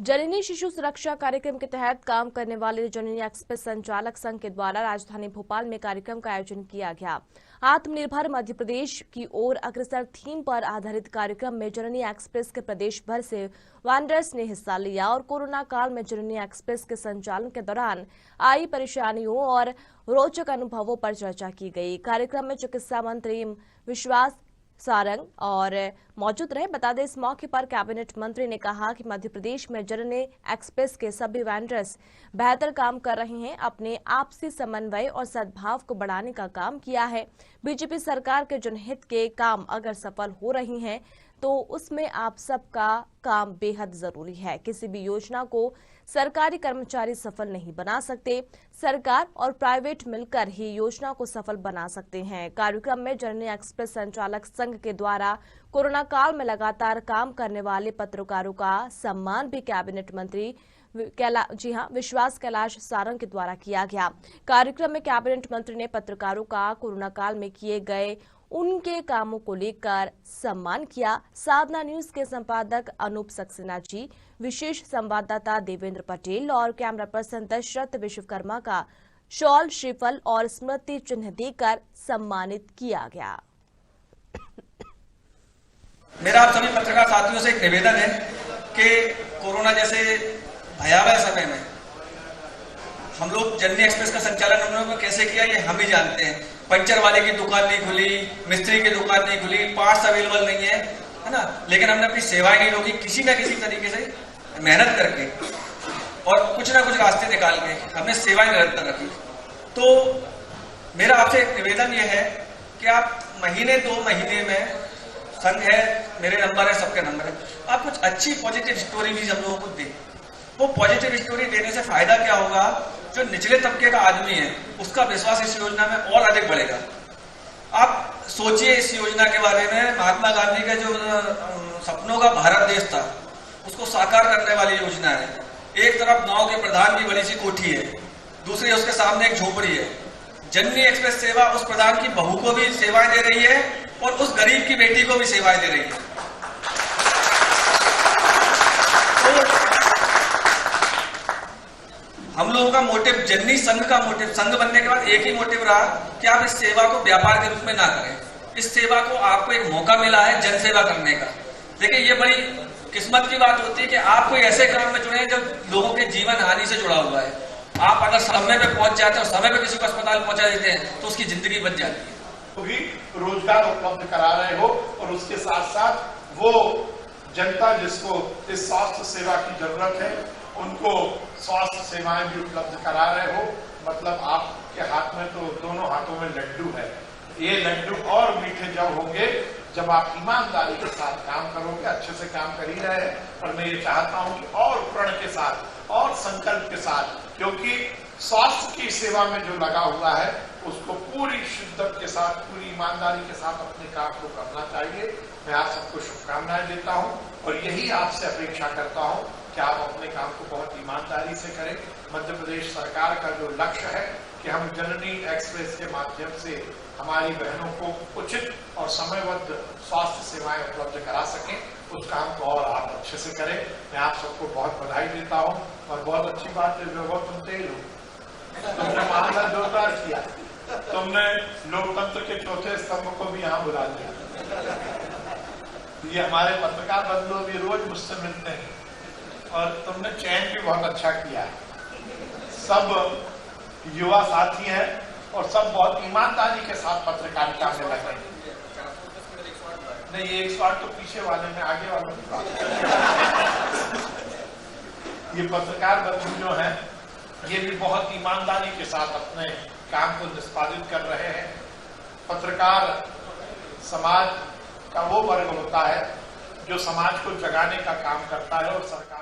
जननी शिशु सुरक्षा कार्यक्रम के तहत काम करने वाले जननी एक्सप्रेस संचालक संघ के द्वारा राजधानी भोपाल में कार्यक्रम का आयोजन किया गया। आत्मनिर्भर मध्य प्रदेश की ओर अग्रसर थीम पर आधारित कार्यक्रम में जननी एक्सप्रेस के प्रदेश भर से वेंडर्स ने हिस्सा लिया और कोरोना काल में जननी एक्सप्रेस के संचालन के दौरान आई परेशानियों और रोचक अनुभवों पर चर्चा की गई। कार्यक्रम में चिकित्सा मंत्री विश्वास सारंग और मौजूद रहे। बता दें, इस मौके पर कैबिनेट मंत्री ने कहा कि मध्य प्रदेश में जननी एक्सप्रेस के सभी वेंडर्स बेहतर काम कर रहे हैं, अपने आपसी समन्वय और सद्भाव को बढ़ाने का काम किया है। बीजेपी सरकार के जनहित के काम अगर सफल हो रही हैं तो उसमें आप सबका काम बेहद जरूरी है। किसी भी योजना को सरकारी कर्मचारी सफल नहीं बना सकते, सरकार और प्राइवेट मिलकर ही योजना को सफल बना सकते हैं। कार्यक्रम में जननी एक्सप्रेस संचालक संघ के द्वारा कोरोना काल में लगातार काम करने वाले पत्रकारों का सम्मान भी कैबिनेट मंत्री विश्वास कैलाश सारंग के द्वारा किया गया। कार्यक्रम में कैबिनेट मंत्री ने पत्रकारों का कोरोना काल में किए गए उनके कामों को लेकर सम्मान किया। साधना न्यूज के संपादक अनूप सक्सेना जी, विशेष संवाददाता देवेंद्र पटेल और कैमरा पर्सन दशरथ विश्वकर्मा का शॉल, श्रीफल और स्मृति चिन्ह देकर सम्मानित किया गया। मेरा आप सभी पत्रकार साथियों से एक निवेदन है कि कोरोना जैसे भयावह समय में हम लोग जननी एक्सप्रेस का संचालन हम लोगों ने कैसे किया ये हम ही जानते हैं। पंचर वाले की दुकान नहीं खुली, मिस्त्री की दुकान नहीं खुली, पार्ट्स अवेलेबल नहीं है ना, लेकिन हमने अपनी सेवाएं नहीं रोकी। किसी न किसी तरीके से मेहनत करके और कुछ ना कुछ रास्ते निकाल के हमने सेवाएं निरंतर रखी। तो मेरा आपसे एक निवेदन यह है कि आप महीने 2 महीने में संघ है, मेरे नंबर है, सबके नंबर है, आप कुछ अच्छी पॉजिटिव स्टोरी भी हम लोगों को दें। वो पॉजिटिव स्टोरी देने से फायदा क्या होगा, जो निचले तबके का आदमी है उसका विश्वास इस योजना में और अधिक बढ़ेगा। आप सोचिए इस योजना के बारे में, महात्मा गांधी का जो सपनों का भारत देश था उसको साकार करने वाली योजना है। एक तरफ गांव के प्रधान की बड़ी सी कोठी है, दूसरी उसके सामने एक झोपड़ी है। जननी एक्सप्रेस सेवा उस प्रधान की बहू को भी सेवाएं दे रही है और उस गरीब की बेटी को भी सेवाएं दे रही है। हम लोगों का मोटिव, जननी संघ का मोटिव, संघ बनने के बाद एक ही मोटिव रहा कि आप इस सेवा को व्यापार के रूप में ना करें। इस सेवा को आपको एक मौका मिला है जन सेवा करने का। देखिए, ये बड़ी किस्मत की बात होती है कि आप कोई ऐसे काम में जुड़े जब लोगों के जीवन हानि से जुड़ा हुआ है। आप अगर समय पे पहुंच जाते हैं और समय पे किसी को अस्पताल पहुंचा देते हैं तो उसकी जिंदगी बच जाती है। तो भी रोजगार उपलब्ध करा रहे हो और उसके साथ साथ वो जनता जिसको इस स्वास्थ्य सेवा की जरूरत है उनको स्वास्थ्य सेवाएं भी उपलब्ध करा रहे हो। मतलब आपके हाथ में तो दोनों हाथों में लड्डू है। ये लड्डू और मीठे जब होंगे जब आप ईमानदारी के साथ काम करोगे। अच्छे से काम कर ही रहे हैं, पर मैं ये चाहता हूं कि और प्रण के साथ और संकल्प के साथ, क्योंकि स्वास्थ्य की सेवा में जो लगा हुआ है उसको पूरी शिद्दत के साथ, पूरी ईमानदारी के साथ अपने काम को करना चाहिए। मैं आप सबको शुभकामनाएं देता हूं और यही आपसे अपेक्षा करता हूं कि आप अपने काम को बहुत ईमानदारी से करें। मध्य प्रदेश सरकार का जो लक्ष्य है कि हम जननी एक्सप्रेस के माध्यम से हमारी बहनों को उचित और समयबद्ध स्वास्थ्य सेवाएं उपलब्ध करा सकें, उस काम को और आप अच्छे से करें। मैं आप सबको बहुत बधाई देता हूं और बहुत अच्छी बात है जो तुम तेज हो, तुमने मामला जोरदार किया, तुमने लोकतंत्र के चौथे स्तंभ को भी यहाँ बुला दिया। ये हमारे पत्रकार बंधु भी रोज मुझसे मिलते हैं और तुमने चयन भी बहुत अच्छा किया है। सब युवा साथी हैं और सब बहुत ईमानदारी के साथ पत्रकारिता में लगे। नहीं, ये 108 तो पीछे वाले में, आगे वाले में। ये पत्रकार बंधु जो हैं ये भी बहुत ईमानदारी के साथ अपने काम को निष्पादित कर रहे हैं। पत्रकार समाज का वो वर्ग होता है जो समाज को जगाने का काम करता है और सरकार